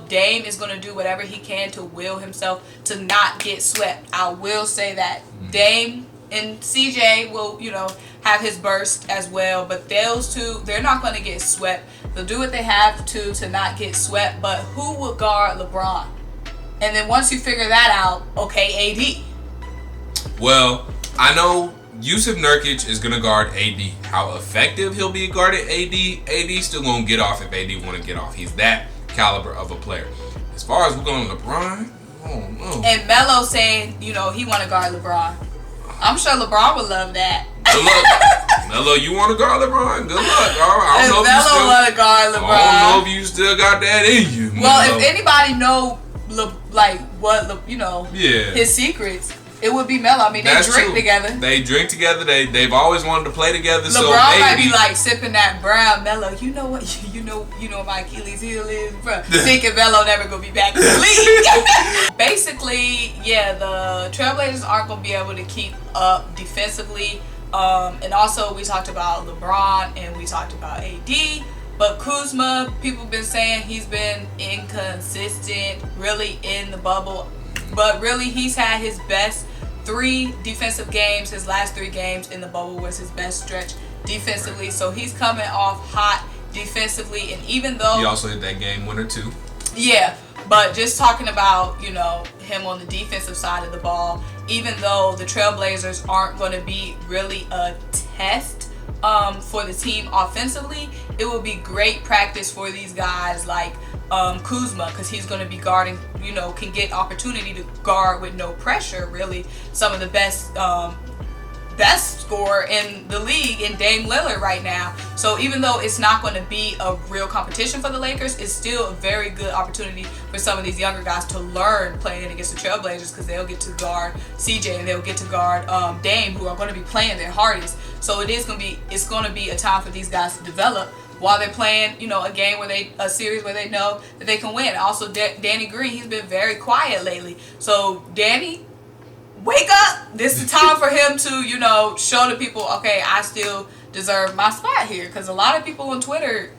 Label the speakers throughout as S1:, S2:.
S1: Dame is going to do whatever he can to will himself to not get swept. I will say that. Dame and CJ will, have his burst as well. But those two, they're not going to get swept. They'll do what they have to not get swept. But who will guard LeBron? And then once you figure that out, okay, AD.
S2: Well, I know Yusuf Nurkic is going to guard AD. How effective he'll be guarding AD's still going to get off if AD want to get off. He's that caliber of a player. As far as we're going LeBron, I don't know.
S1: And Melo saying, he want to guard LeBron. I'm sure LeBron would love that.
S2: Good luck. Melo, you want to guard LeBron? Good luck. I don't know if you still
S1: want to guard LeBron.
S2: I don't know if you still got that in you.
S1: Well, if anybody know,
S2: yeah,
S1: his secrets, it would be Melo. I mean, they drink together.
S2: They drink together. They've always wanted to play together.
S1: LeBron might be like sipping that brown. Melo, you know what? You know my Achilles heel is, bro. Thinking Melo never gonna be back in the league. Basically, yeah, the Trailblazers aren't gonna be able to keep up defensively. And also we talked about LeBron and we talked about AD. But Kuzma, people have been saying he's been inconsistent, really in the bubble. But really, he's had his best 3 defensive games. His last 3 games in the bubble was his best stretch defensively. So he's coming off hot defensively. And even though...
S2: He also hit that game winner, too.
S1: Yeah, but just talking about, him on the defensive side of the ball, even though the Trailblazers aren't going to be really a test for the team offensively, it will be great practice for these guys like Kuzma, because he's going to be guarding, can get opportunity to guard with no pressure, really. Some of the best scorer in the league in Dame Lillard right now. So even though it's not going to be a real competition for the Lakers, it's still a very good opportunity for some of these younger guys to learn playing against the Trailblazers, because they'll get to guard CJ and they'll get to guard Dame, who are going to be playing their hardest. So it's going to be a time for these guys to develop while they're playing, a series where they know that they can win. Also, Danny Green, he's been very quiet lately. So Danny, wake up! This is the time for him to, show the people, okay, I still deserve my spot here. Because a lot of people on Twitter,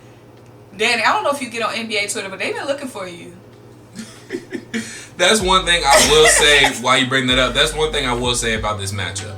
S1: Danny, I don't know if you get on NBA Twitter, but they've been looking for you.
S2: That's one thing I will say, while you bring that up, that's one thing I will say about this matchup.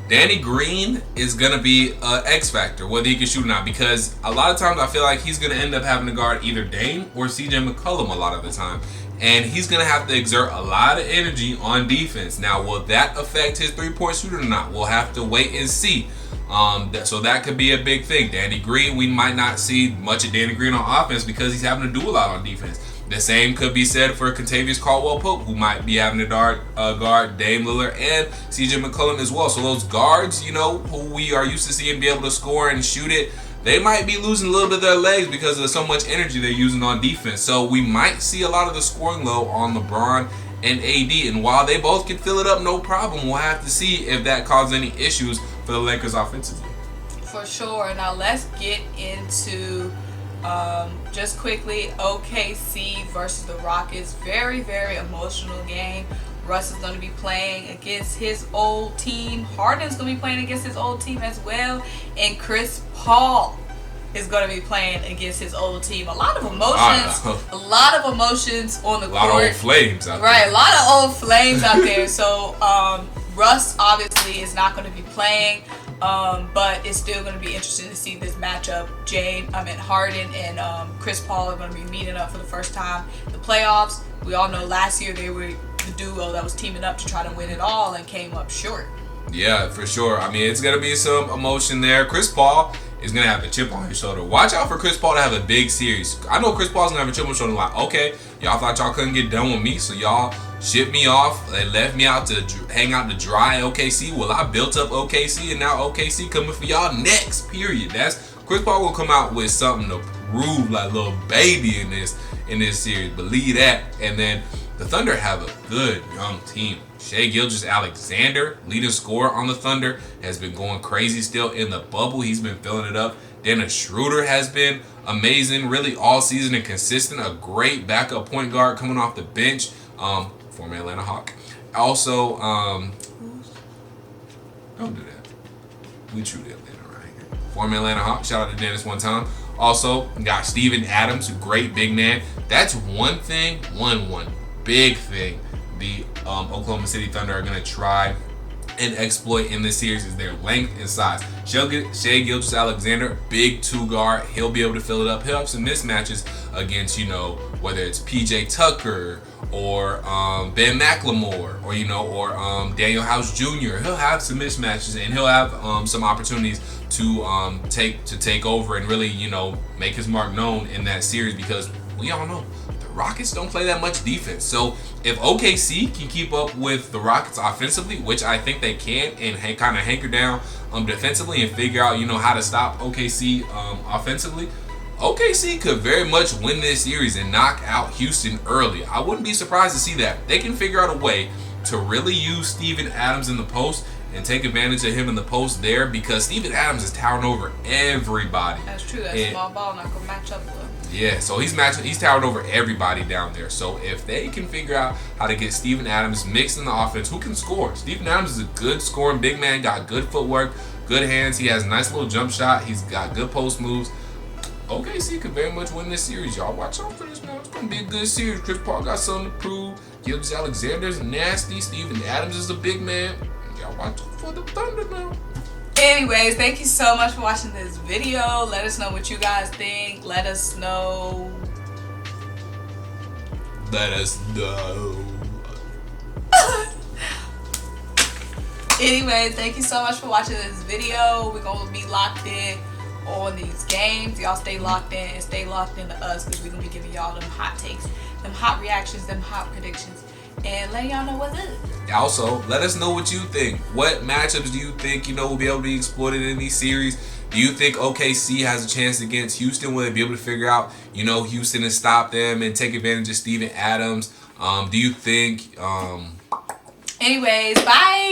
S2: Danny Green is going to be an X factor, whether he can shoot or not, because a lot of times I feel like he's going to end up having to guard either Dame or CJ McCollum a lot of the time. And he's going to have to exert a lot of energy on defense. Now, will that affect his three-point shooter or not? We'll have to wait and see. So that could be a big thing. Danny Green, we might not see much of Danny Green on offense because he's having to do a lot on defense. The same could be said for Kentavious Caldwell-Pope, who might be having to guard Dame Lillard and CJ McCollum as well. So those guards, who we are used to seeing be able to score and shoot it, they might be losing a little bit of their legs because of so much energy they're using on defense. So we might see a lot of the scoring low on LeBron and AD. And while they both can fill it up, no problem, we'll have to see if that causes any issues for the Lakers offensively.
S1: For sure. Now let's get into... just quickly, OKC versus the Rockets. Very, very emotional game. Russ is going to be playing against his old team. Harden's going to be playing against his old team as well. And Chris Paul is going to be playing against his old team. A lot of emotions. A lot of emotions on the court.
S2: A lot of old flames out there.
S1: Right, a lot of old flames out there. So, Russ obviously is not going to be playing. But it's still going to be interesting to see this matchup. Harden and Chris Paul are going to be meeting up for the first time in the playoffs. We all know last year they were the duo that was teaming up to try to win it all and came up short.
S2: Yeah, for sure. I mean, it's going to be some emotion there. Chris Paul is going to have a chip on his shoulder. Watch out for Chris Paul to have a big series. I know Chris Paul's going to have a chip on his shoulder like, okay, y'all thought y'all couldn't get done with me, so y'all shipped me off. They left me out to hang out to dry in OKC. Well, I built up OKC, and now OKC coming for y'all next, period. Chris Paul will come out with something to prove like little baby in this series. Believe that. And then the Thunder have a good young team. Shai Gilgeous-Alexander, leading scorer on the Thunder, has been going crazy still in the bubble. He's been filling it up. Dennis Schroeder has been amazing really all season and consistent. A great backup point guard coming off the bench. Former Atlanta Hawk. Also, don't do that. We true the Atlanta right here. Former Atlanta Hawk. Shout out to Dennis one time. Also, got Steven Adams, a great big man. That's one thing, one big thing the Oklahoma City Thunder are going to try and exploit in this series is their length and size. Shai Gilgeous-Alexander, big 2 guard. He'll be able to fill it up. He'll have some mismatches against, whether it's PJ Tucker or Ben McLemore or Daniel House Jr. He'll have some mismatches and he'll have some opportunities to take over and really, make his mark known in that series, because we all know the Rockets don't play that much defense. So if OKC can keep up with the Rockets offensively, which I think they can, and kind of hanker down defensively and figure out, how to stop OKC offensively, OKC could very much win this series and knock out Houston early. I wouldn't be surprised to see that. They can figure out a way to really use Steven Adams in the post and take advantage of him in the post there, because Steven Adams is towering over everybody.
S1: That's true. That small ball not gonna match up with him.
S2: Yeah, so he's towering over everybody down there. So if they can figure out how to get Steven Adams mixed in the offense, who can score? Steven Adams is a good scoring big man, got good footwork, good hands. He has a nice little jump shot. He's got good post moves. OKC could very much win this series. Y'all watch out for this, man. It's going to be a good series. Chris Paul got something to prove. Gilgeous-Alexander's nasty. Steven Adams is a big man. Y'all watch out for the Thunder now.
S1: Anyways, thank you so much for watching this video. Let us know what you guys think. Let us know. Anyways, thank you so much for watching this video. We're going to be locked in on these games. Y'all stay locked in and stay locked into us, because we're going to be giving y'all them hot takes, them hot reactions, them hot predictions, and letting y'all know what's up.
S2: Also, let us know what you think. What matchups do you think, will be able to be exploited in these series? Do you think OKC has a chance against Houston? Will they be able to figure out, Houston and stop them and take advantage of Steven Adams? Do you think...
S1: Anyways, bye!